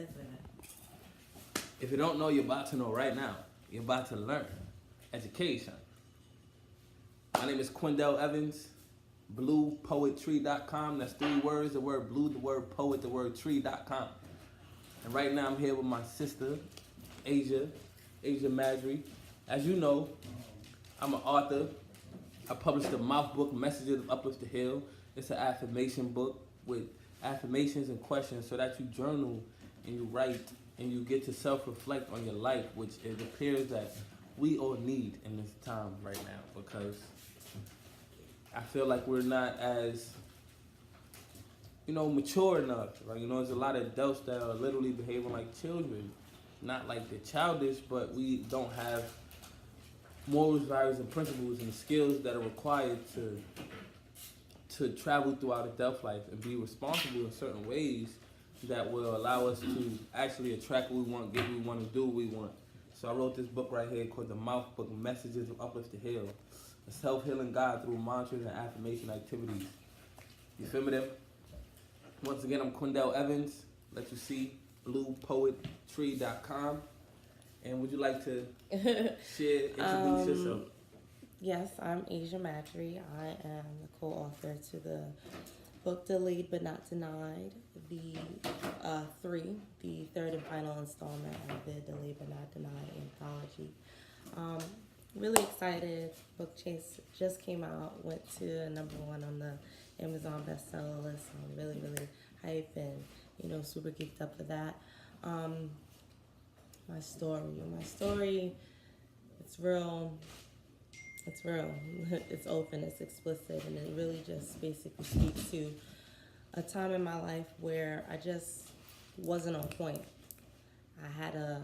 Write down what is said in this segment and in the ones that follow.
Listen. If you don't know, you're about to know right now. You're about to learn. Education. My name is Quindell Evans. BluePoetry.com. That's 3 words. The word blue, the word poet, the word tree.com. And right now I'm here with my sister, Asia Maddrey. As you know, I'm an author. I published the M.O.U.T.H book, Messages of Uplift to Heal. It's an affirmation book with affirmations and questions so that you journal and you write and you get to self-reflect on your life, which it appears that we all need in this time right now, because I feel like we're not as, mature enough, right? There's a lot of adults that are literally behaving like children. Not like they're childish, but we don't have morals, values, and principles and the skills that are required to travel throughout adult life and be responsible in certain ways that will allow us to actually attract what we want, get what we want, and do what we want. So I wrote this book right here called the M.O.U.T.H book, Messages of Uplift to Heal. A self-healing guide through mantras and affirmation activities. You feel me there? Once again, I'm Quindell Evans. Let you see BluePoetry.com. And would you like to introduce yourself? Yes, I'm Asia Maddrey. I am the co-author to the book Delayed But Not Denied, the third and final installment of the Delayed But Not Denied anthology. Really excited. Book Chase just came out, went to #1 on the Amazon bestseller list. So I'm really, really hyped and super geeked up for that. My story, it's real. It's open, it's explicit, and it really just basically speaks to a time in my life where I just wasn't on point. I had a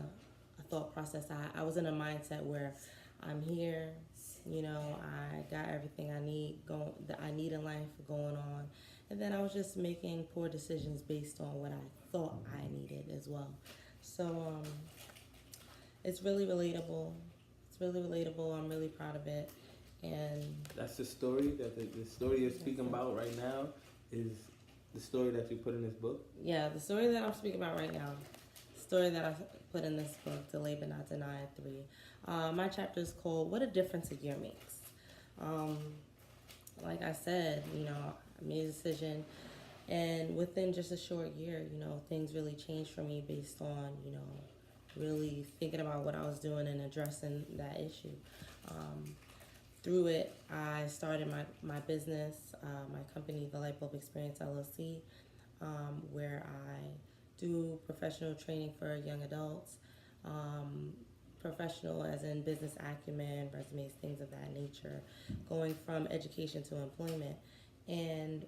thought process. I was in a mindset where I'm here, I got everything I need in life going on. And then I was just making poor decisions based on what I thought I needed as well. So it's really relatable. I'm really proud of it. And that's the story the story you're speaking about right now is the story that you put in this book? Yeah, the story that I'm speaking about right now, the story that I put in this book, Delayed But Not Denied 3. My chapter is called What a Difference a Year Makes. Like I said, I made a decision, and within just a short year, things really changed for me based on, really thinking about what I was doing and addressing that issue. Through it, I started my business, my company, The Light Bulb Experience LLC, where I do professional training for young adults, professional as in business acumen, resumes, things of that nature, going from education to employment. And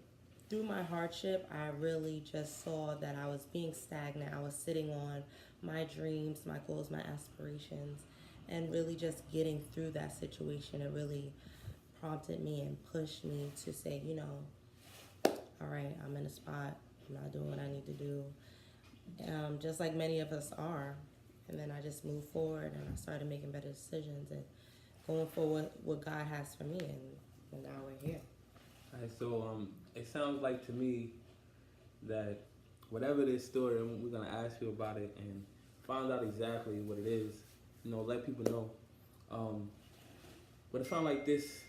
through my hardship, I really just saw that I was being stagnant. I was sitting on my dreams, my goals, my aspirations, and really just getting through that situation. It really prompted me and pushed me to say, all right, I'm in a spot. I'm not doing what I need to do, just like many of us are. And then I just moved forward and I started making better decisions and going for what God has for me. And now we're here. All right, so it sounds like to me that whatever this story, we're going to ask you about it and find out exactly what it is. Let people know. But it sounds like this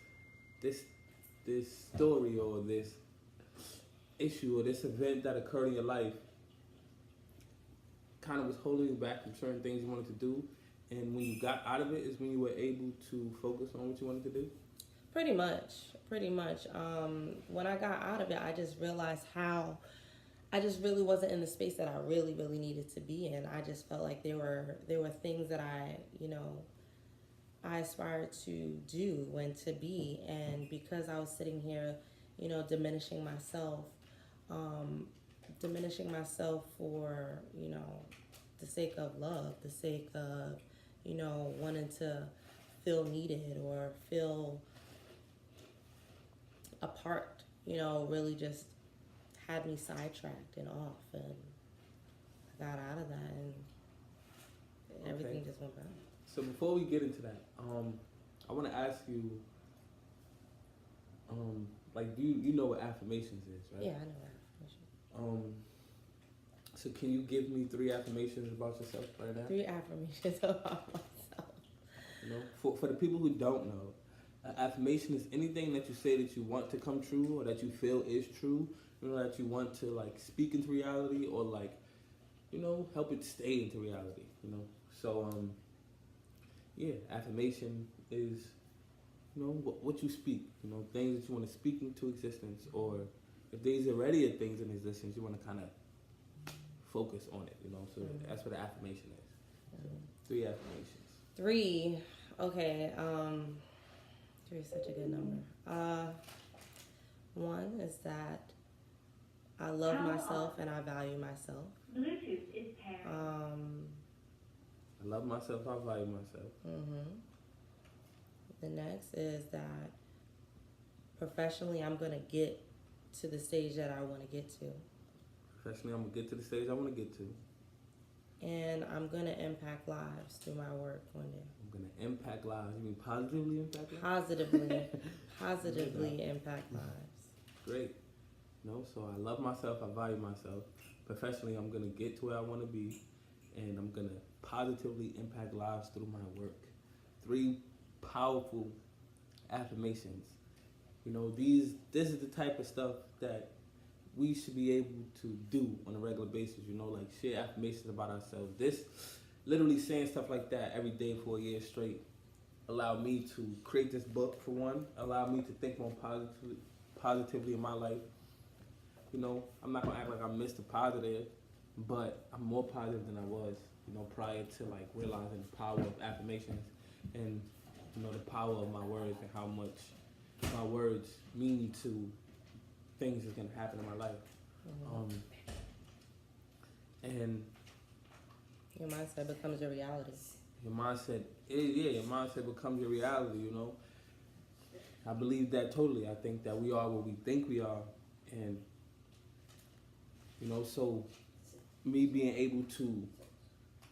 story or this issue or this event that occurred in your life kind of was holding you back from certain things you wanted to do, and when you got out of it is when you were able to focus on what you wanted to do? Pretty much. When I got out of it, I just realized how I just really wasn't in the space that I really, really needed to be in. I just felt like there were things that I aspired to do and to be, and because I was sitting here, diminishing myself for, the sake of love, the sake of, wanting to feel needed or feel a part, really just had me sidetracked and off, and I got out of that, and everything just went bad. So before we get into that, I want to ask you, like, you know what affirmations is, right? Yeah, I know affirmations. So can you give me 3 affirmations about yourself right now? 3 affirmations about myself. You know, for the people who don't know, an affirmation is anything that you say that you want to come true or that you feel is true. You know, that you want to like speak into reality or like, you know, help it stay into reality. You know, so yeah, affirmation is, you know, what you speak. You know, things that you want to speak into existence, or if there's already things in existence, you want to kind of focus on it. You know, so that's what an affirmation is. So, 3 affirmations. 3. Okay. 3 is such a good number. 1 is that I love myself and I value myself. Bluetooth is paired. I love myself. I value myself. The next is that professionally, I'm gonna get to the stage that I want to get to. Professionally, I'm gonna get to the stage I want to get to. And I'm gonna impact lives through my work one day. I'm gonna impact lives. You mean positively impact lives? Positively impact lives. Great. No, so I love myself. I value myself. Professionally, I'm gonna get to where I want to be, and I'm gonna positively impact lives through my work. 3 powerful affirmations. You know, this is the type of stuff that we should be able to do on a regular basis. You know, like share affirmations about ourselves. This, literally saying stuff like that every day for a year straight, allowed me to create this book for one. Allowed me to think more positively in my life. You know, I'm not gonna act like I'm Mr. Positive, but I'm more positive than I was, you know, prior to like realizing the power of affirmations and, you know, the power of my words and how much my words mean to things that's gonna happen in my life. And your mindset becomes your reality. Your mindset becomes your reality. You know, I believe that totally. I think that we are what we think we are, and you know, so me being able to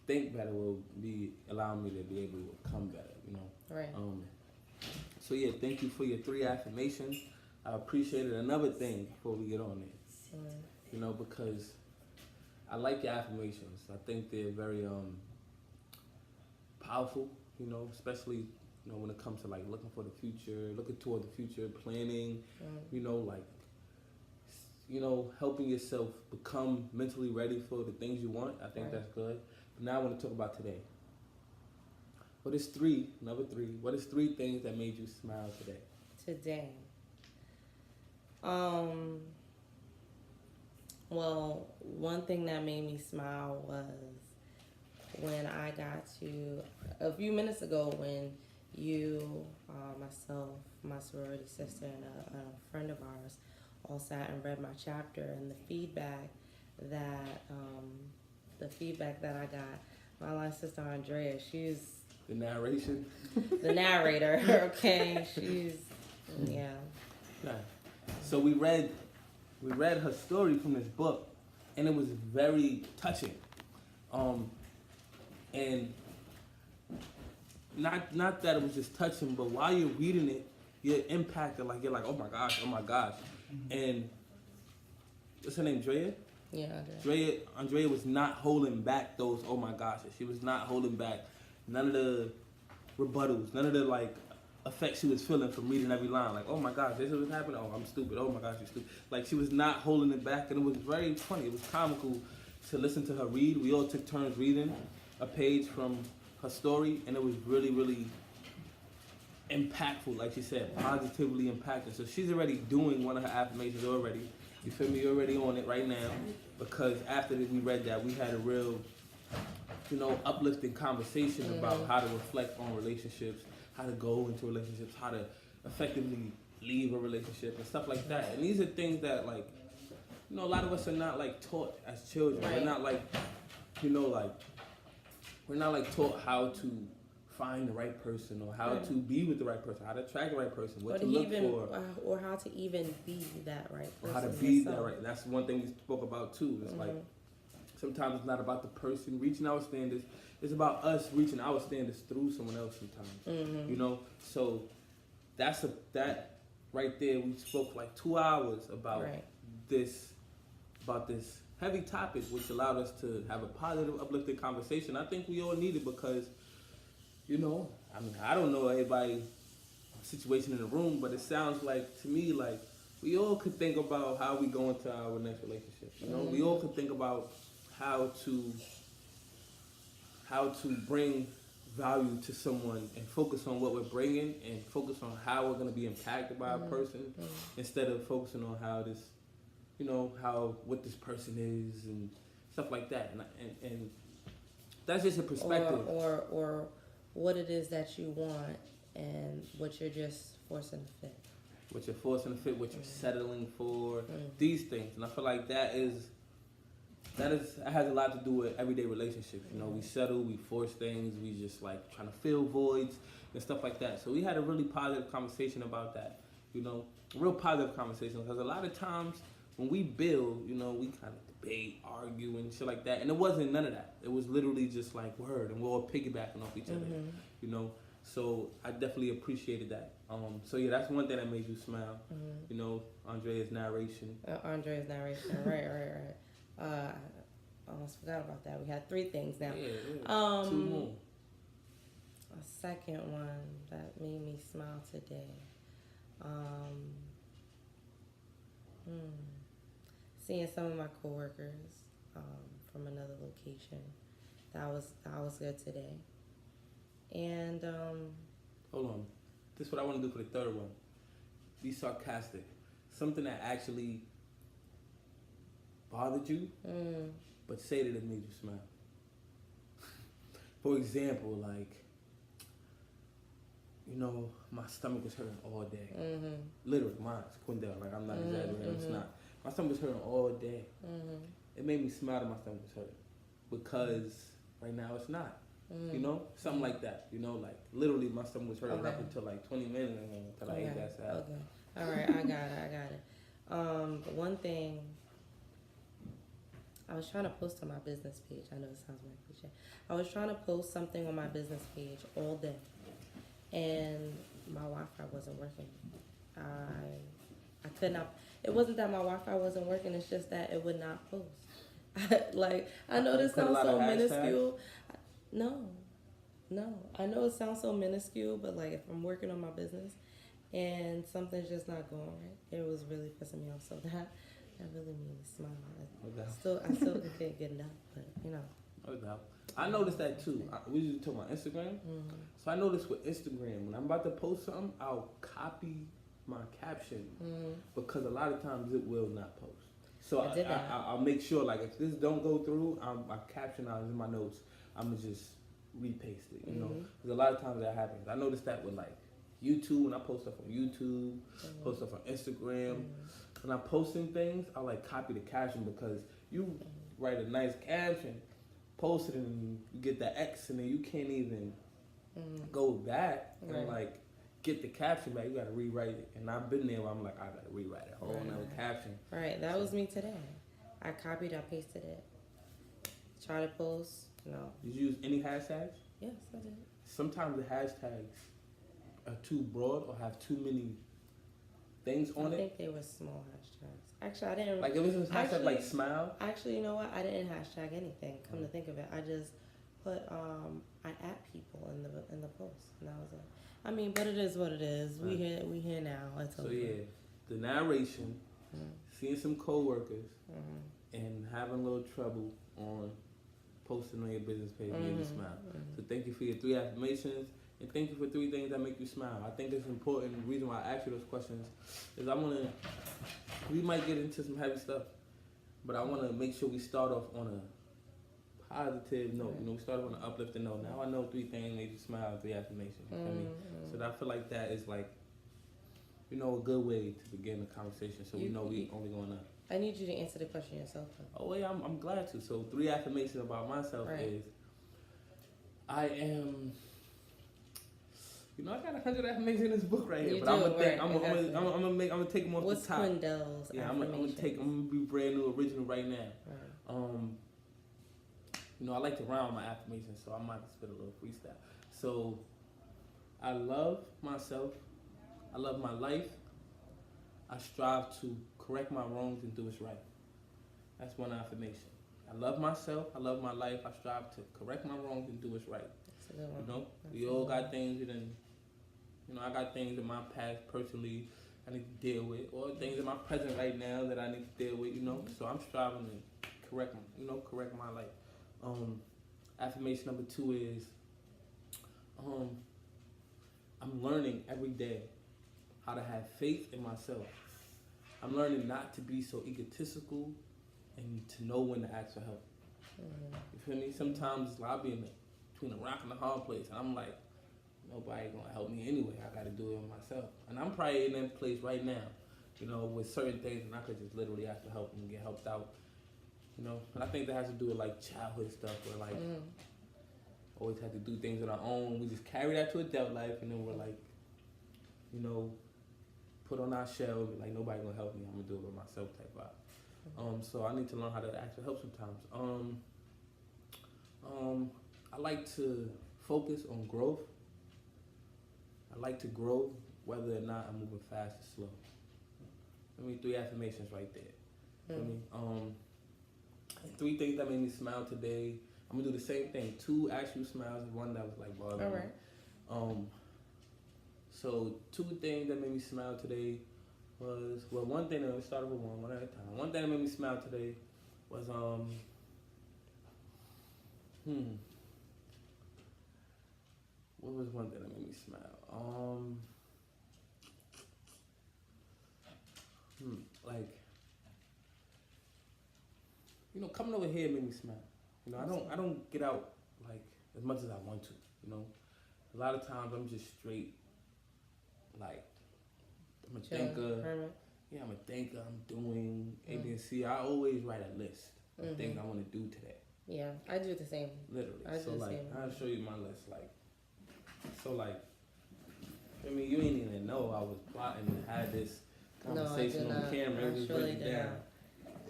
think better will be allowing me to be able to become better. You know, right? So yeah, thank you for your 3 affirmations. I appreciate it. Another thing before we get on there, you know, because I like your affirmations. I think they're very powerful. You know, especially, you know, when it comes to like looking for the future, looking toward the future, planning. You know, like, you know, helping yourself become mentally ready for the things you want. I think that's good. But now I want to talk about today. What is 3? Number 3. What is 3 things that made you smile today? Today. Well, one thing that made me smile was when I got to, a few minutes ago, when you, myself, my sorority sister, and a friend of ours all sat and read my chapter, and the feedback that I got, my line sister Andrea, she's The narration? the narrator, okay? She's, yeah. Nah. So we read her story from this book, and it was very touching. And not that it was just touching, but while you're reading it, you're impacted. Like you're like, oh my gosh. And what's her name, Drea? Yeah, Andrea. Andrea was not holding back those oh my gosh. She was not holding back none of the rebuttals, none of the like effects she was feeling from reading every line. Like, oh my gosh, this is what's happening. Oh, I'm stupid. Oh my gosh, you're stupid. Like she was not holding it back, and it was very funny. It was comical to listen to her read. We all took turns reading a page from her story, and it was really, really impactful. Like she said, positively impactful. So she's already doing one of her affirmations already. You feel me? You're already on it right now, because after we read that, we had a real, you know, uplifting conversation about how to reflect on relationships, how to go into relationships, how to effectively leave a relationship and stuff like that. And these are things that, like, you know, a lot of us are not like taught as children. Right. We're not like, you know, like, we're not like taught how to find the right person or how to be with the right person, how to attract the right person, what to look for. Or how to even be that right person. Or how to be that right. That's one thing we spoke about too. It's like, sometimes it's not about the person reaching our standards. It's about us reaching our standards through someone else sometimes. You know? So that right there, we spoke like 2 hours about this heavy topic, which allowed us to have a positive, uplifting conversation. I think we all need it because, you know, I mean, I don't know everybody's situation in the room, but it sounds like to me like we all could think about how we go into our next relationship. You know, we all could think about how to bring value to someone and focus on what we're bringing and focus on how we're going to be impacted by a person instead of focusing on how this, you know, how what this person is and stuff like that. And that's just a perspective. Or what it is that you want and what you're just forcing to fit. What you're forcing to fit, what you're settling for, these things. And I feel like that has a lot to do with everyday relationships. You know, we settle, we force things, we just like trying to fill voids and stuff like that. So we had a really positive conversation about that. You know, real positive conversation, because a lot of times when we build, you know, we kind of debate, argue, and shit like that. And it wasn't none of that. It was literally just like word, and we're all piggybacking off each other. You know, so I definitely appreciated that. So yeah, that's one thing that made you smile. You know, Andrea's narration. Andrea's narration, right. I almost forgot about that. We had 3 things now. Yeah. 2 more. A second one that made me smile today. Seeing some of my coworkers from another location. That was good today. And hold on. This is what I want to do for the third one. Be sarcastic. Something that actually bothered you, but say that it made you smile. For example, like, you know, my stomach was hurting all day. Literally, mine's Quindell. Like, I'm not exaggerating. It's not. My stomach was hurting all day. It made me smile that my stomach was hurting because right now it's not. You know, something like that. You know, like literally my stomach was hurting up until like 20 minutes until I ate that salad. Okay. All right, I got it. But one thing, I was trying to post on my business page. I know it sounds like cliche. I was trying to post something on my business page all day, and my Wi-Fi wasn't working. I could not. It wasn't that my Wi-Fi wasn't working. It's just that it would not post. Like, I know this sounds so minuscule. No. I know it sounds so minuscule, but like if I'm working on my business and something's just not going right, it was really pissing me off. So that really made me smile. I still can't get enough, but you know. No doubt. I noticed that too. We usually talk about Instagram. So I noticed with Instagram, when I'm about to post something, I'll copy my caption because a lot of times it will not post. So I'll make sure, like, if this don't go through, my caption out in my notes, I'm gonna just repaste it, you know, because a lot of times that happens. I noticed that with like YouTube, when I post stuff on YouTube, post stuff on Instagram. When I'm posting things, I like copy the caption because you write a nice caption, post it, and you get the X, and then you can't even go back and like get the caption back. You gotta rewrite it, and I've been there where I'm like, I gotta rewrite a whole another caption. Right, that was me today. I copied, I pasted it. Try to post. No. Did you use any hashtags? Yes, I did. Sometimes the hashtags are too broad or have too many things on it. I think they were small hashtags. Actually, I didn't. Like, it was a hashtag like smile. Actually, you know what? I didn't hashtag anything. Come to think of it, I just put I at people in the post, and that was it. I mean, but it is what it is. Right. We here now. It's over. So yeah, the narration, seeing some coworkers, and having a little trouble on posting on your business page made you smile. So thank you for your 3 affirmations, and thank you for 3 things that make you smile. I think it's important. The reason why I ask you those questions is we might get into some heavy stuff, but I want to make sure we start off on a positive note. You know, we start off on an uplifting note. Now I know 3 things made you smile, 3 affirmations. You know? So I feel like that is like, you know, a good way to begin the conversation. So we know we only going up. I need you to answer the question yourself, though. Oh, yeah, I'm glad to. So 3 affirmations about myself is, I am, you know, I got 100 affirmations in this book right here, but I'm gonna take them off What's the top. Quindell's affirmations? I'm gonna be brand new, original right now. You know, I like to rhyme my affirmations, so I might spit a little freestyle. So, I love myself. I love my life. I strive to correct my wrongs and do what's right. That's one affirmation. I love myself. I love my life. I strive to correct my wrongs and do what's right. That's a good one. You know, That's we all got things we done. You know, I got things in my past personally I need to deal with, or things in my present right now that I need to deal with. You know, so I'm striving to correct my life. Affirmation number 2 is, I'm learning every day how to have faith in myself. I'm learning not to be so egotistical and to know when to ask for help. You feel me? Sometimes I'll be between a rock and a hard place, and I'm like, nobody gonna help me anyway. I gotta do it myself. And I'm probably in that place right now, you know, with certain things, and I could just literally ask for help and get helped out. You know, and I think that has to do with like childhood stuff, where like always had to do things on our own. We just carry that to adult life, and then we're like, you know, put on our shell, like nobody gonna help me. I'm gonna do it by myself type vibe. So I need to learn how to ask for help sometimes. I like to focus on growth. I like to grow, whether or not I'm moving fast or slow. I mean, 3 affirmations right there. I mean, and 3 things that made me smile today. I'm gonna do the same thing. 2 actual smiles and 1 that was like bothering me. All right. So 2 things that made me smile today was, well, one thing that we started with one at a time. One thing that made me smile today was what was one thing that made me smile? Like, you know, coming over here made me smile. You know, I don't get out like as much as I want to. You know, a lot of times I'm just straight like, I'm a thinker. Yeah, I'm a thinker. I'm doing A, B, and C. I always write a list of things I want to do today. Yeah, I do the same. Literally. I do so the like, same. I'll show you my list. Like, so like, I mean, you ain't even know I was plotting to have this conversation on camera. It was written down.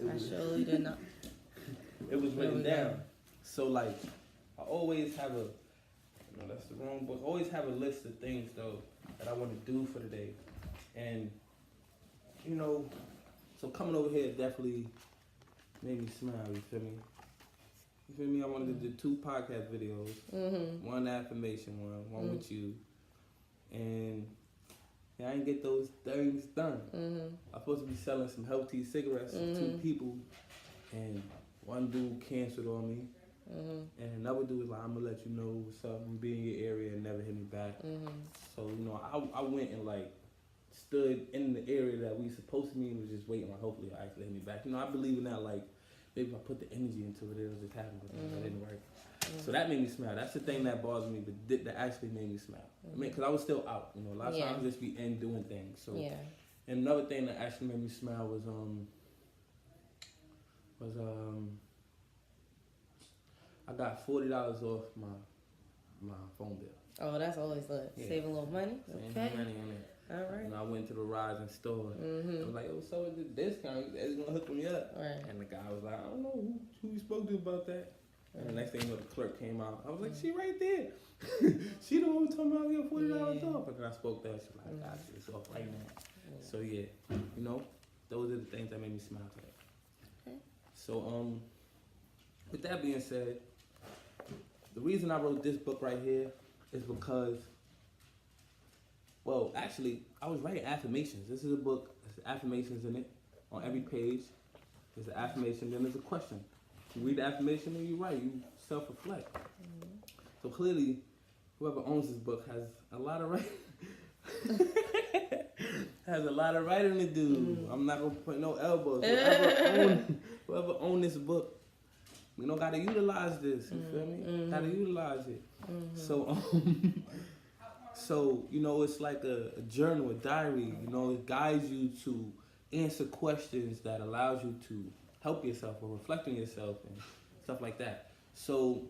I surely did not. It was written down. So like, I always have a, no, that's the wrong book. I always have a list of things though that I want to do for the day, and you know, so coming over here definitely made me smile. You feel me? You feel me? I wanted to do 2 podcast videos, 1 affirmation one with you, and yeah, I didn't get those things done. I'm supposed to be selling some health tea cigarettes to 2 people, and one dude canceled on me, and another dude was like, I'm gonna let you know what's up, I'm be in your area, and never hit me back. So, you know, I went and like stood in the area that we supposed to be and was just waiting, like hopefully he'll actually hit me back. You know, I believe in that, like, maybe if I put the energy into it, it'll just happen, but that didn't work. So that made me smile. That's the thing that bothers me, but that actually made me smile. I mean, because I was still out, you know, a lot of times I just be in doing things. So, and another thing that actually made me smile was I got $40 off my phone bill. Oh, that's always good. Yeah. Save a little money. Saving money on it. All right. And I went to the Rising store. I was like, oh, so with the discount, that's gonna hook me up. Right. And the guy was like, I don't know who you spoke to about that. And the next thing you know, the clerk came out. I was like, she right there. She the one who told me I was getting $40 off. And then I spoke to her. She was like, I got you. It's off right now. So yeah, you know, those are the things that made me smile today. Okay. So with that being said, the reason I wrote this book right here is because, well, actually, I was writing affirmations. This is a book. There's affirmations in it. On every page, there's an affirmation, then there's a question. You read the affirmation and you write. You self-reflect. So clearly, whoever owns this book has a lot of writing. Has a lot of writing to do. I'm not gonna put no elbows. Whoever own this book, you know, gotta utilize this. You feel me? Gotta utilize it. So, so you know, it's like a journal, a diary. You know, it guides you to answer questions that allows you to help yourself or reflect on yourself and stuff like that. So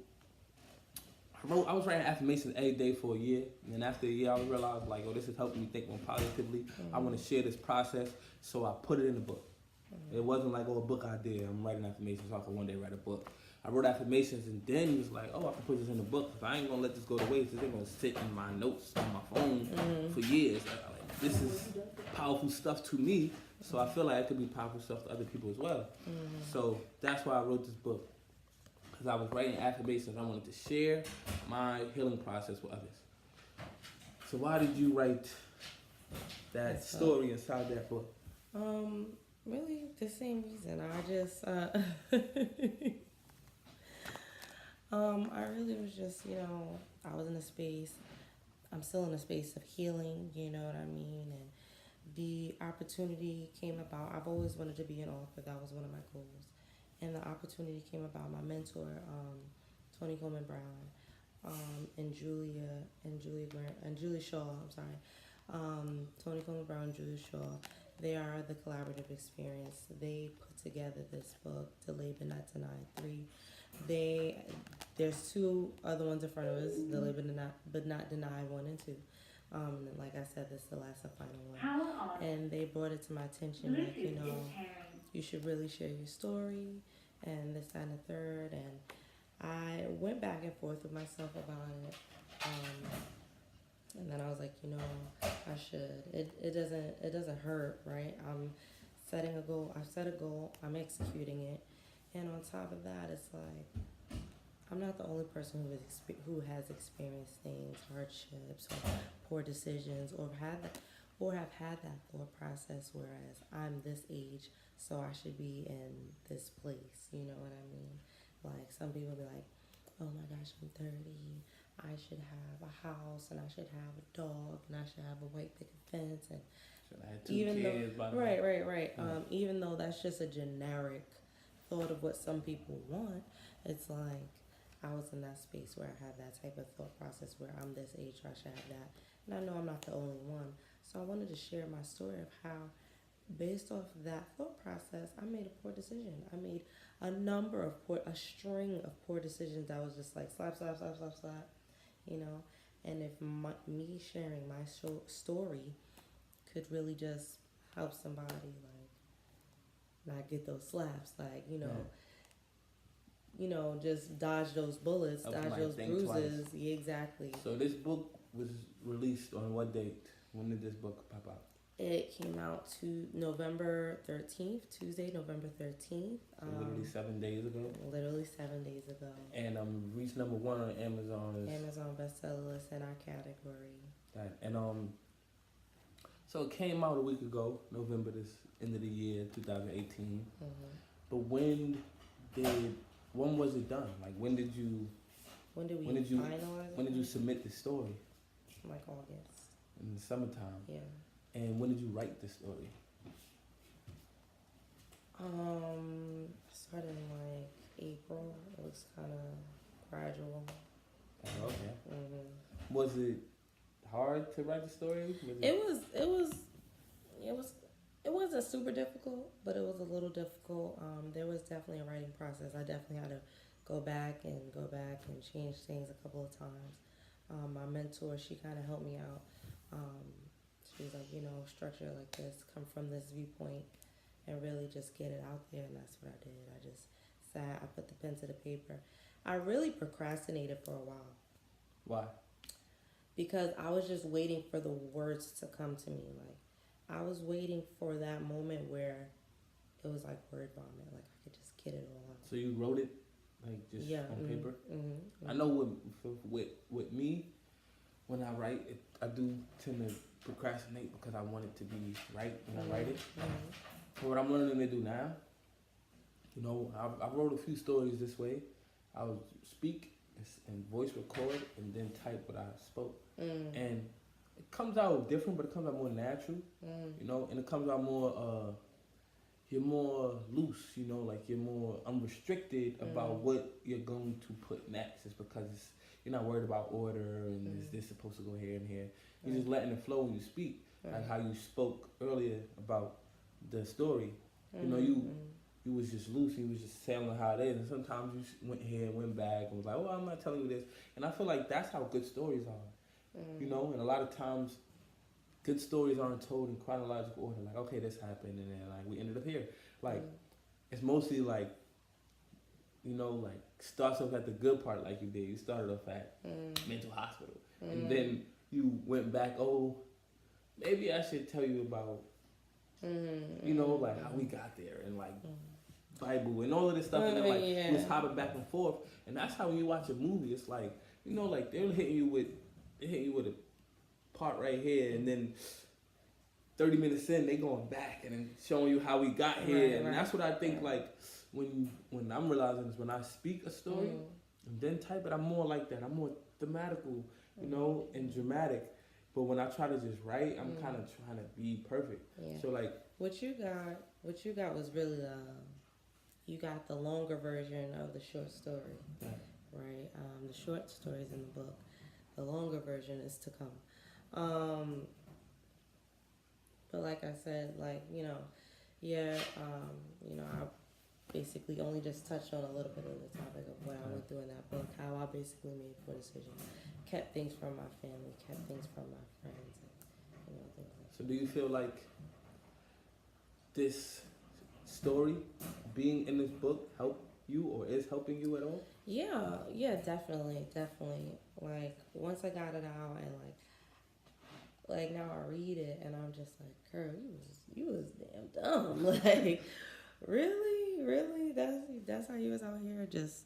I was writing affirmations every day for a year, and then after a year, I realized like, oh, this is helping me think more positively. I want to share this process, so I put it in the book. It wasn't like, oh, a book idea. I'm writing affirmations so I can one day write a book. I wrote affirmations, and then it was like, oh, I can put this in the book. If I ain't gonna let this go to waste, it's gonna sit in my notes on my phone for years. Like, this is powerful stuff to me. So I feel like it could be powerful stuff to other people as well. So that's why I wrote this book. Because I was writing affirmations. I wanted to share my healing process with others. So why did you write that story inside that book? Really the same reason. I just, I really was just, I was in a space, I'm still in a space of healing, you know what I mean? And the opportunity came about. I've always wanted to be an author. That was one of my goals. And the opportunity came about. My mentor, Tony Coleman Brown, and Julie Shaw. I'm sorry, Tony Coleman Brown and Julie Shaw. They are the collaborative experience. They put together this book, Delay But Not Denied 3. There's 2 other ones in front of us, Delay But Not Denied 1 and 2. And like I said, this is the last and final one. Power on. And they brought it to my attention, like, you should really share your story, and this, that, and the third. And I went back and forth with myself about it. And then I was like, I should. It doesn't hurt, right? I'm setting a goal. I've set a goal. I'm executing it. And on top of that, it's like, I'm not the only person who has experienced things, hardships, or poor decisions, or have had that thought process. Whereas I'm this age, so I should be in this place. You know what I mean? Like, some people be like, "Oh my gosh, I'm 30. I should have a house, and I should have a dog, and I should have a white picket fence." And I had 2 kids by now. right. Yeah. Even though that's just a generic thought of what some people want, it's like, I was in that space where I had that type of thought process where I'm this age, so I should have that. And I know I'm not the only one. So I wanted to share my story of how, based off that thought process, I made a poor decision. I made a string of poor decisions that was just like slap, And if me sharing my story could really just help somebody, like, not get those slaps, like, just dodge those bullets, dodge those bruises. Yeah, exactly. So this book was released on what date? When did this book pop out? It came out to November 13th, Tuesday, November 13th. So literally 7 days ago? Literally 7 days ago. And reached number 1 on Amazon. Amazon bestseller list in our category. Right. And so it came out a week ago, November, this end of the year, 2018. But when was it done? Like, when did you finalize it? When did you submit the story? Like August. In the summertime. Yeah. And when did you write the story? Started in like April. It was kind of gradual. Oh, okay. Was it hard to write the story? It wasn't super difficult, but it was a little difficult. There was definitely a writing process. I definitely had to go back and change things a couple of times. My mentor, she kind of helped me out. She was like, structure it like this, come from this viewpoint, and really just get it out there. And that's what I did. I just sat, I put the pen to the paper. I really procrastinated for a while. Why? Because I was just waiting for the words to come to me. Like, I was waiting for that moment where it was like word vomit. Like, I could just get it all out. So you wrote it, like, just on paper? I know with me, when I write, I do tend to procrastinate because I want it to be right when I write it. So what I'm learning to do now, I wrote a few stories this way. I would speak and voice record and then type what I spoke. And it comes out different, but it comes out more natural, and it comes out more, you're more loose, like you're more unrestricted about what you're going to put next. It's because you're not worried about order and is this supposed to go here and here. You're just letting it flow when you speak, like how you spoke earlier about the story. You was just loose, you was just telling how it is, and sometimes you went here and went back and was like, I'm not telling you this. And I feel like that's how good stories are, and a lot of times good stories aren't told in chronological order, like, okay, this happened, and then, like, we ended up here. Like, it's mostly, like, like, starts off at the good part, like you did. You started off at mental hospital, and then you went back, maybe I should tell you about You know, like how we got there and like Bible and all of this stuff, and then like we was hopping back and forth, and that's how when you watch a movie, it's like, you know, like they hit you with a part right here, and then 30 minutes in they going back and then showing you how we got here, and that's what I think like when I'm realizing is when I speak a story and then type it, I'm more like that. I'm more thematical, you know, and dramatic. But when I try to just write, I'm kind of trying to be perfect. So like what you got was really you got the longer version of the short story, right? The short stories in the book. The longer version is to come. But like I said, like, you know, I basically only just touched on a little bit of the topic of what I went through in that book, how I basically made poor decisions, kept things from my family, kept things from my friends, and, you know, things like that. So do you feel like this story, being in this book, helped you or is helping you at all? Yeah, definitely. Like, once I got it out and like now I read it and I'm just like, girl, you was damn dumb. Like, really? That's how you was out here just,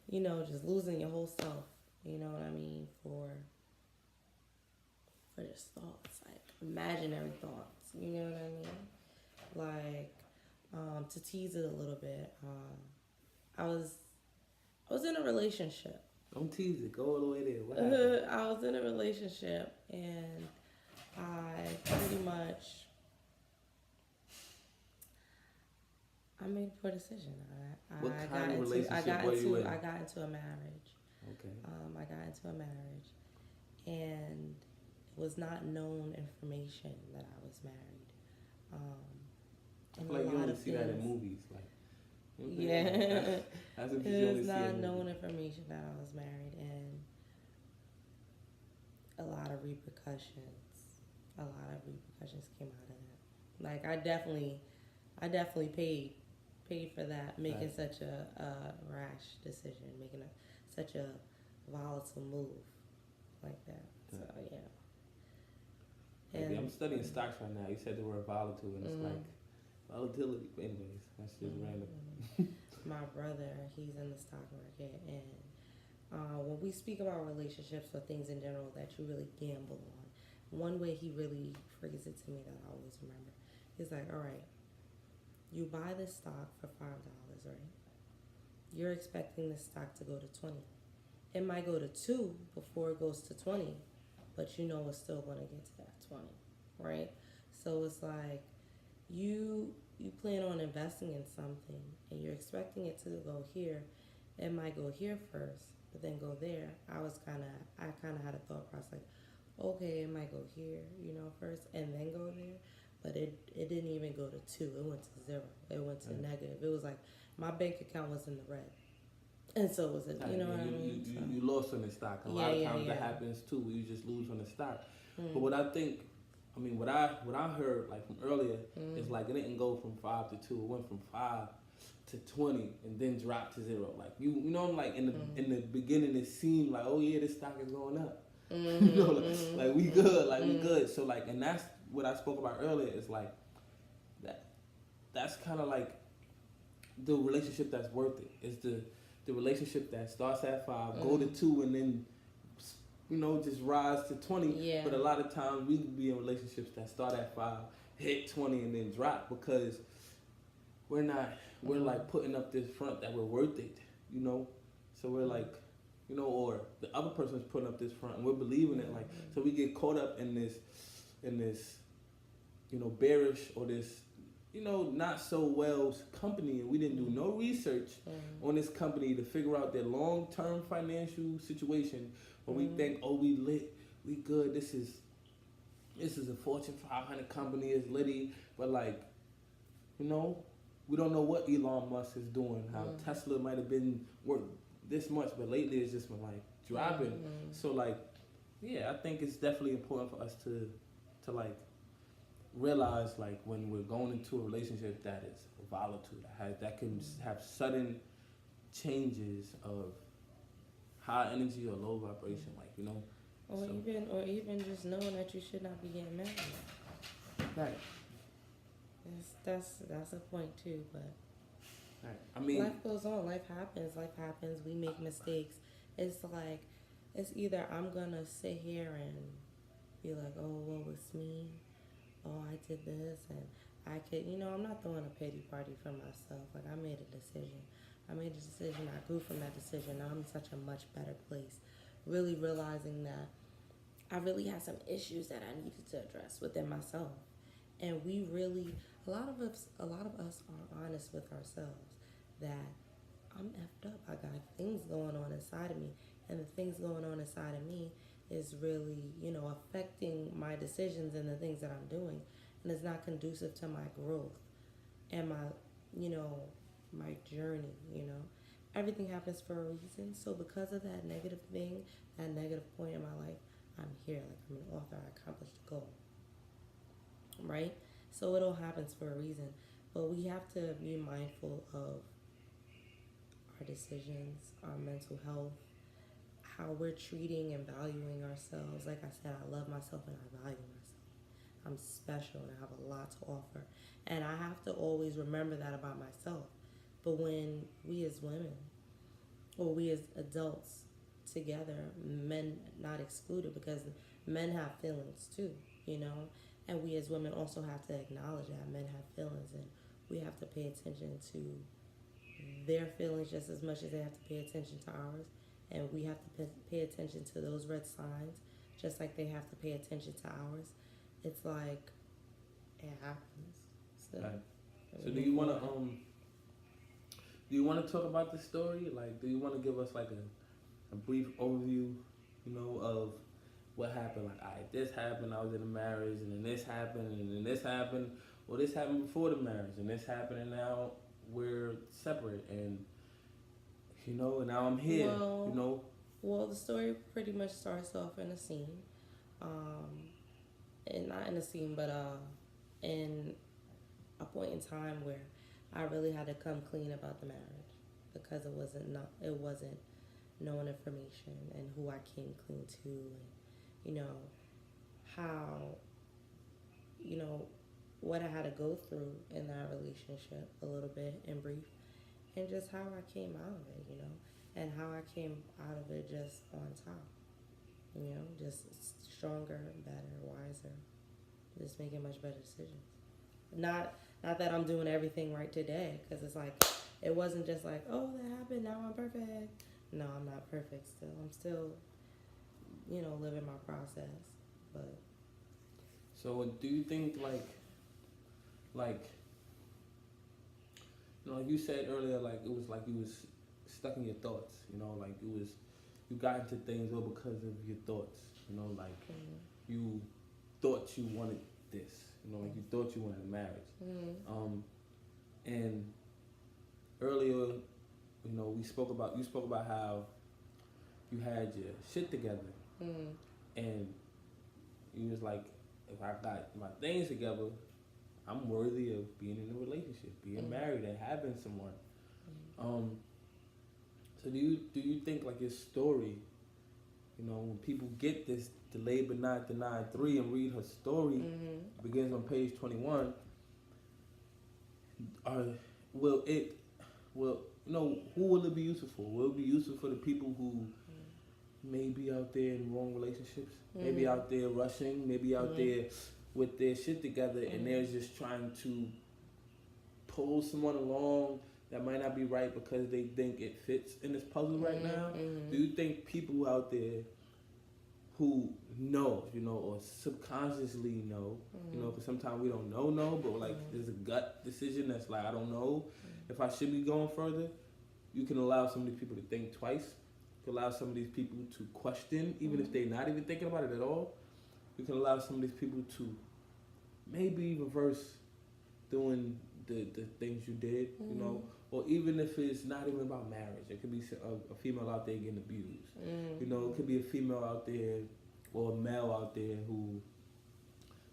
you know, just losing your whole self. You know what I mean? For just thoughts, like imaginary thoughts. You know what I mean? Like, to tease it a little bit, I was in a relationship. Don't tease it. Go all the way there. What happened? I was in a relationship and I pretty much I made a poor decision. What kind of relationship were you in? I got into a marriage. Okay. I got into a marriage, and it was not known information that I was married. I feel like you only see that in movies, like. Yeah. That's what It you only was see not in known movies. information that I was married, and a lot of repercussions came out of that. Like I definitely paid for that, making such a rash decision, making such a volatile move like that. So yeah. And I'm studying stocks right now. You said the word volatile, and it's like volatility. But anyways, that's just random. My brother, he's in the stock market, and when we speak about relationships or things in general that you really gamble on, one way he really phrased it to me that I always remember, he's like, all right, you buy this stock for $5, right? You're expecting this stock to go to 20. It might go to 2 before it goes to 20, but you know it's still going to get to that 20, right? So it's like you plan on investing in something and you're expecting it to go here. It might go here first, but then go there. I kind of had a thought process like, okay, it might go here, you know, first and then go there. But it didn't even go to 2. It went to 0. It went to negative. It was like my bank account was in the red. And so was it, you know what I mean? You lost on the stock. A lot of times that happens too. You just lose on the stock. But what I think, what I heard like from earlier is like it didn't go from 5 to 2. It went from 5 to 20 and then dropped to 0. Like you know, like in the beginning it seemed like, oh yeah, this stock is going up. You know, like we good, we good. So like, and that's what I spoke about earlier. Is like that's kind of like the relationship that's worth it. It's the relationship that starts at 5, go to 2, and then, you know, just rise to 20. Yeah. But a lot of times we be in relationships that start at 5, hit 20, and then drop because we're like putting up this front that we're worth it, you know? So we're like, you know, or the other person's putting up this front and we're believing it. Like, so we get caught up in this, you know, bearish or this, you know, not so well company, and we didn't do no research on this company to figure out their long-term financial situation. But we think, oh, we lit, we good. This is a Fortune 500 company, it's litty, but like, you know, we don't know what Elon Musk is doing. How Tesla might have been worth this much, but lately it's just been like dropping. So like, yeah, I think it's definitely important for us to like realize like when we're going into a relationship that is volatile, that can have sudden changes of high energy or low vibration, like, you know. Or even just knowing that you should not be getting married. Right. That's a point too, but Right. I mean, life goes on. Life happens. Life happens. We make mistakes. It's like it's either I'm gonna sit here and be like, oh, well, it's me. Oh, I did this, and I could, I'm not throwing a pity party for myself. Like I made a decision. I made a decision. I grew from that decision. Now I'm in such a much better place. Really realizing that I really had some issues that I needed to address within myself. And we really, a lot of us are honest with ourselves that I'm effed up. I got things going on inside of me, and the things going on inside of me is really, affecting my decisions and the things that I'm doing, and it's not conducive to my growth and you know, my journey. Everything happens for a reason. So because of that negative thing, that negative point in my life, I'm here. Like I'm an author. I accomplished a goal. Right? So it all happens for a reason. But we have to be mindful of our decisions, our mental health, how we're treating and valuing ourselves. Like I said, I love myself and I value myself. I'm special and I have a lot to offer. And I have to always remember that about myself. But when we as women, or we as adults together, men not excluded, because men have feelings too, and we as women also have to acknowledge that men have feelings, and we have to pay attention to their feelings just as much as they have to pay attention to ours, and we have to pay attention to those red signs just like they have to pay attention to ours. It's like it happens. So, right. So do you want to talk about the story? Like, do you want to give us like a brief overview, of what happened? Like, all right, this happened, I was in a marriage, and then this happened, and then this happened. Well, this happened before the marriage, and this happened, and now we're separate, and and now I'm here. Well, the story pretty much starts off in a scene, and not in a scene, but in a point in time where I really had to come clean about the marriage because it wasn't known information, and who I came clean to, and how what I had to go through in that relationship a little bit in brief, and just how I came out of it, and how I came out of it just on top, just stronger, better, wiser, just making much better decisions. Not that I'm doing everything right today, because it's like it wasn't just like, oh, that happened, now I'm perfect. No, I'm not perfect still. I'm still, living my process. But so do you think like you said earlier, like it was like you was stuck in your thoughts, like you got into things all because of your thoughts, like you thought you wanted this, like you thought you wanted a marriage. And earlier, you spoke about how you had your shit together, and you was like, if I got my things together, I'm worthy of being in a relationship, being married, and having someone. So do you think like your story, when people get this delayed but not denied 3 and read her story, begins on page 21. Who will it be useful for? Will it be useful for the people who may be out there in wrong relationships, maybe out there rushing, maybe out there with their shit together, and they're just trying to pull someone along that might not be right because they think it fits in this puzzle right now? Do you think people out there who know, or subconsciously know, because sometimes we don't know, but like there's a gut decision that's like, I don't know if I should be going further. You can allow some of these people to think twice. You can allow some of these people to question, even if they're not even thinking about it at all. You can allow some of these people to maybe reverse doing the things you did, or even if it's not even about marriage. It could be a female out there getting abused. It could be a female out there or a male out there who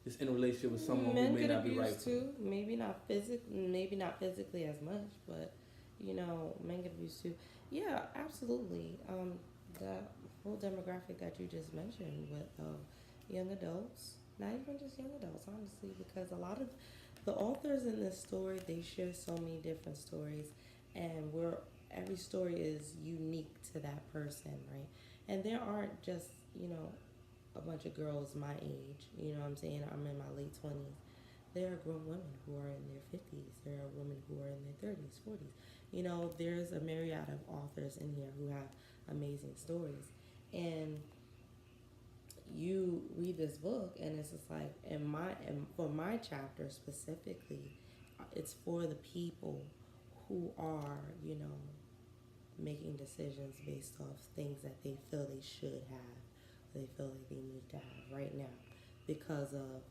is in a relationship with someone who may not be right. Too. Maybe not physically as much, but men get abused too. Yeah, absolutely. That whole demographic that you just mentioned with young adults, not even just young adults, honestly, because a lot of The authors in this story, they share so many different stories, and every story is unique to that person, right? And there aren't just, a bunch of girls my age, you know what I'm saying? I'm in my late 20s. There are grown women who are in their 50s. There are women who are in their 30s, 40s. There's a myriad of authors in here who have amazing stories. And you read this book, and it's just like, and for my chapter specifically, it's for the people who are, making decisions based off things that they feel they should have, they feel like they need to have right now because of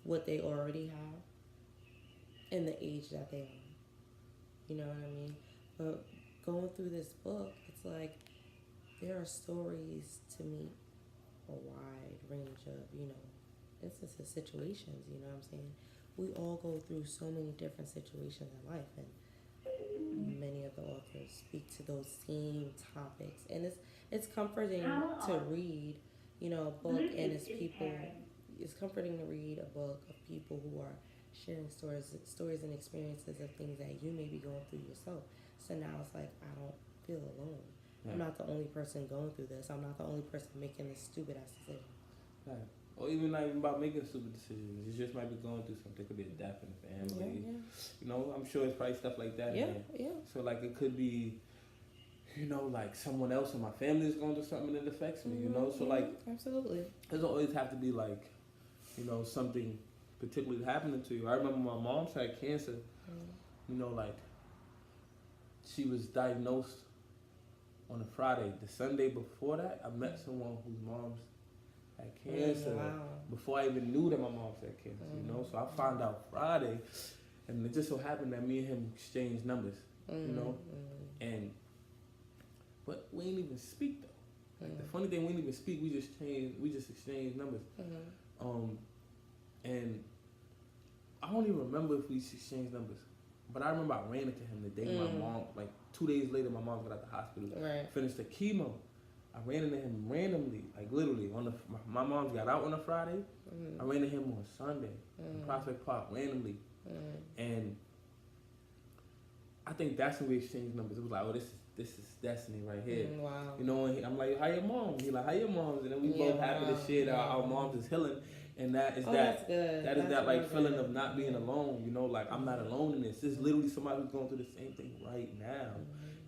what they already have and the age that they are. You know what I mean? But going through this book, it's like there are stories to meet a wide range of, instances, situations, you know what I'm saying? We all go through so many different situations in life, and many of the authors speak to those same topics. And it's comforting to read, a book, and it's comforting to read a book of people who are sharing stories and experiences of things that you may be going through yourself. So now it's like, I don't feel alone. Right. I'm not the only person going through this. I'm not the only person making this stupid ass decision. Right. Or even not even about making stupid decisions. You just might be going through something. It could be a death in the family. Yeah. I'm sure it's probably stuff like that. Yeah, Man. yeah. So like it could be, like someone else in my family is going through something that affects me. So like absolutely. It doesn't always have to be like, something particularly happening to you. I remember my mom had cancer. Like she was diagnosed on a Friday. The Sunday before that, I met someone whose mom's had cancer. Wow. Before I even knew that my mom had cancer, So I found out Friday, and it just so happened that me and him exchanged numbers, and but we ain't even speak though. Like the funny thing, we didn't even speak. We just exchanged numbers. And I don't even remember if we exchanged numbers, but I remember I ran into him the day my mom, like 2 days later, my mom got out the hospital, finished the chemo. I ran into him randomly, like literally my mom's got out on a Friday. I ran into him on Sunday in Prospect Park randomly, and I think that's when we exchanged numbers. It was like, oh, this is destiny right here. Wow. And I'm like, how your mom? He like, how your mom's? And then we both happy to share that our moms is healing. And that is that's good. That is that like feeling of not being alone, like I'm not alone in this. This is literally somebody who's going through the same thing right now.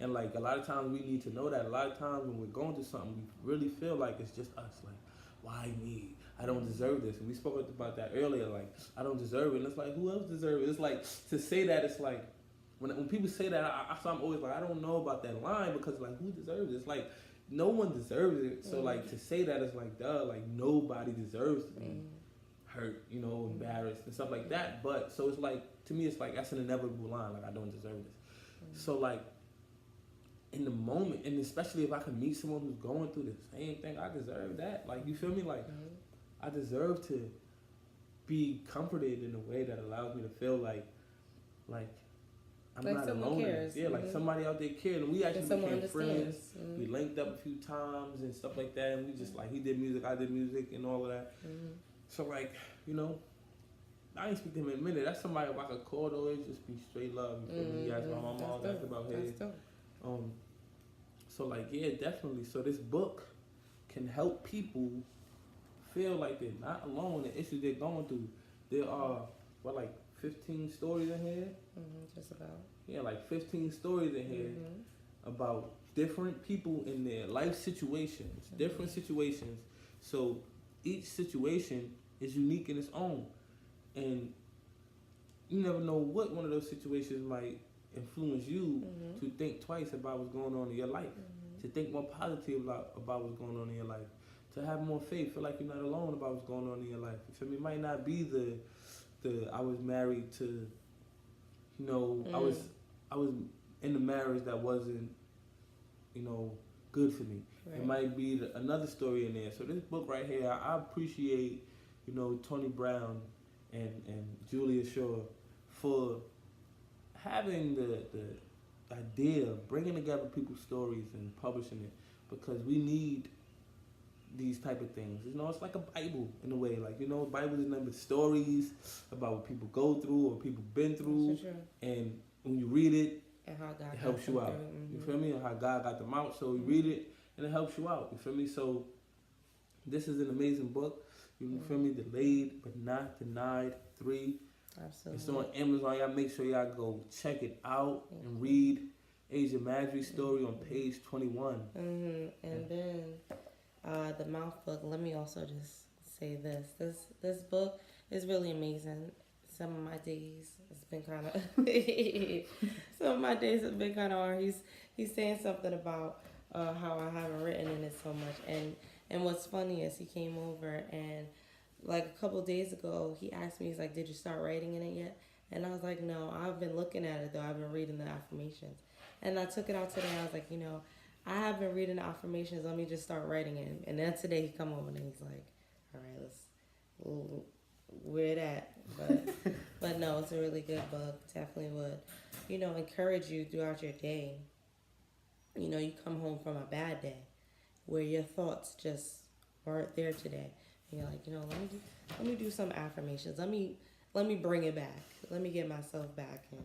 And like a lot of times we need to know that. A lot of times when we're going through something, we really feel like it's just us. Like, why me? I don't deserve this. And we spoke about that earlier. Like, I don't deserve it. And it's like, who else deserves it? It's like to say that. It's like when people say that, I'm always like, I don't know about that line because like who deserves it? It's like no one deserves it. So like to say that is like duh. Like nobody deserves to be hurt, embarrassed and stuff like that. But so it's like to me, it's like that's an inevitable line. Like I don't deserve this. So like. In the moment, and especially if I can meet someone who's going through the same thing, I deserve that. Like, you feel me? Like, I deserve to be comforted in a way that allows me to feel like I'm like not someone alone. Cares. Yeah, like somebody out there cares. And we actually became friends. We Mm-hmm. linked up a few times and stuff like that. And we just like, he did music, I did music and all of that. So like, I ain't speak to him in a minute. That's somebody if I could call though, it'd just be straight love. You feel me? He asked my mom, asked about his. So like yeah, definitely. So this book can help people feel like they're not alone in the issues they're going through. There are 15 stories in here. Just about. Yeah, like 15 stories in here about different people in their life situations, different situations. So each situation is unique in its own, and you never know what one of those situations might influence you to think twice about what's going on in your life, to think more positive about what's going on in your life, to have more faith, feel like you're not alone about what's going on in your life. You feel me? It might not be the I was married to, I was in a marriage that wasn't, good for me. Right. It might be another story in there. So this book right here, I appreciate, Tony Brown and Julia Shaw for having the idea of bringing together people's stories and publishing it, because we need these type of things. You know, it's like a Bible in a way. Like, you know, Bible is nothing but stories about what people go through or people been through. Sure. And when you read it, And how God it helps you out. Mm-hmm. You feel me? And how God got them out. So you read it and it helps you out. You feel me? So this is an amazing book. You feel me? Delayed but not denied 3. Absolutely. It's on Amazon. Y'all make sure y'all go check it out and read Asia Maddrey's story on page 21. And then the M.O.U.T.H book. Let me also just say this. This book is really amazing. Some of my days it's been kind of hard. He's saying something about how I haven't written in it so much. And what's funny is he came over and like a couple of days ago he asked me, he's like, "Did you start writing in it yet?" And I was like, "No, I've been looking at it though. I've been reading the affirmations." And I took it out today. I was like, I have been reading the affirmations. Let me just start writing it. And then today he come over and he's like, "All right, where it at?" But no, it's a really good book. Definitely would, encourage you throughout your day. You come home from a bad day where your thoughts just weren't there today. And you're like, let me do some affirmations. Let me bring it back. Let me get myself back, and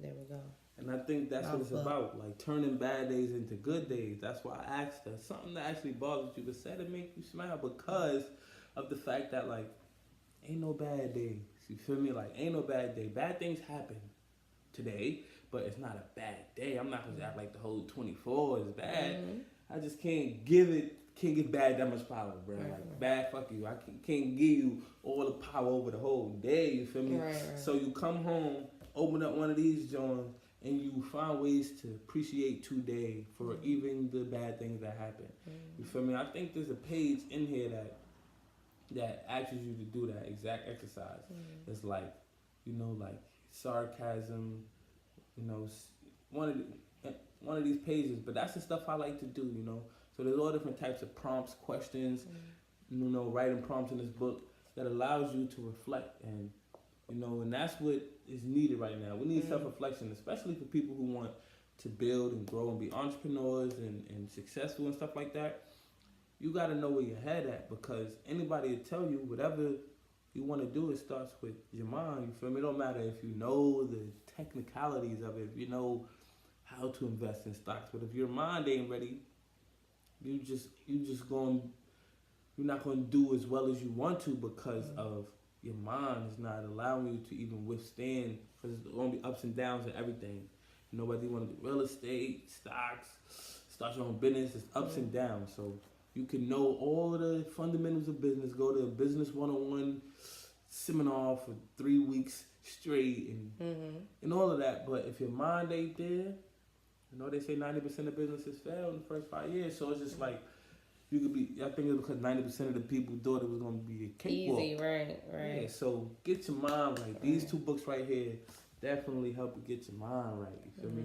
there we go. And I think that's what it's about, like turning bad days into good days. That's why I asked her something that actually bothers you, but said it make you smile because of the fact that like ain't no bad days. You feel me? Like ain't no bad day. Bad things happen today, but it's not a bad day. I'm not gonna act like the whole 24 is bad. I just can't give bad that much power, bro. Like bad, fuck you. I can't give you all the power over the whole day. You feel me? Right. So you come home, open up one of these joints, and you find ways to appreciate today for even the bad things that happen. You feel me? I think there's a page in here that asks you to do that exact exercise. It's like, like sarcasm, one of these pages. But that's the stuff I like to do, So there's all different types of prompts, questions, writing prompts in this book that allows you to reflect and that's what is needed right now. We need self-reflection, especially for people who want to build and grow and be entrepreneurs and successful and stuff like that. You got to know where your head at, because anybody will tell you whatever you want to do, it starts with your mind. You feel me? It don't matter if you know the technicalities of it, if you know how to invest in stocks, but if your mind ain't ready, you're not going to do as well as you want to because of your mind is not allowing you to even withstand, because there's going to be ups and downs in everything. Whether you want to do real estate, stocks, start your own business, it's ups and downs. So you can know all of the fundamentals of business, go to a business 101 seminar for 3 weeks straight and all of that. But if your mind ain't there, they say 90% of businesses fail in the first 5 years. So it's just like, I think it's because 90% of the people thought it was going to be a cakewalk. Easy, right. Yeah, so get your mind right. These 2 books right here definitely help you get your mind right. You feel me?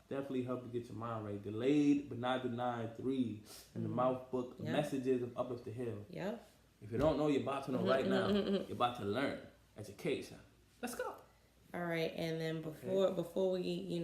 Definitely help you get your mind right. Delayed but not denied 3. And the M.O.U.T.H book, Messages of Uplift the Hill. Yep. If you don't know, you're about to know right now. You're about to learn. Education. Let's go. All right, and then before we,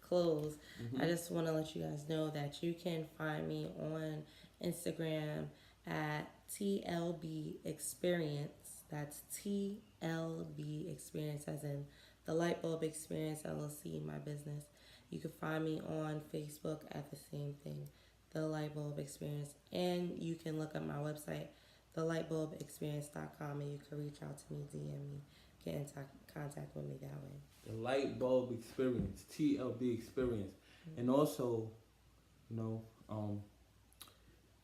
close, I just want to let you guys know that you can find me on Instagram at TLB Experience. That's TLB Experience, as in the Light Bulb Experience LLC, my business. You can find me on Facebook at the same thing, the Light Bulb Experience, and you can look up my website, thelightbulbexperience.com, and you can reach out to me, DM me, get in contact with me that way. The Light Bulb Experience, TLB Experience, and also,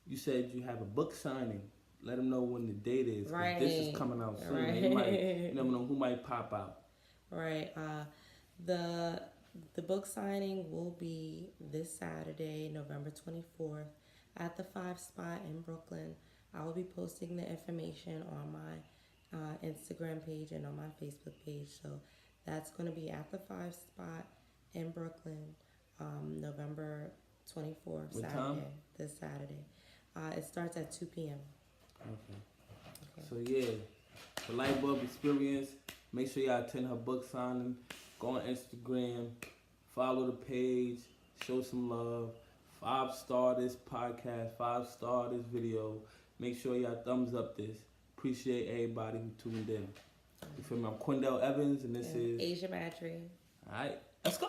you said you have a book signing. Let them know when the date is. Right. This is coming out soon. Right. You never know who might pop out. Right. The book signing will be this Saturday, November 24th, at the 5 Spot in Brooklyn. I will be posting the information on my Instagram page and on my Facebook page. So that's going to be at the 5 Spot in Brooklyn, November 24th, what Saturday. Time? This Saturday. It starts at 2 p.m. Okay. So yeah, the Light Bulb Experience. Make sure y'all attend her book signing. Go on Instagram, follow the page, show some love, 5-star this podcast, 5-star this video. Make sure y'all thumbs up this. Appreciate everybody who tuned in. You feel me? I'm Quindell Evans, and this is Asia Maddrey. All right, let's go.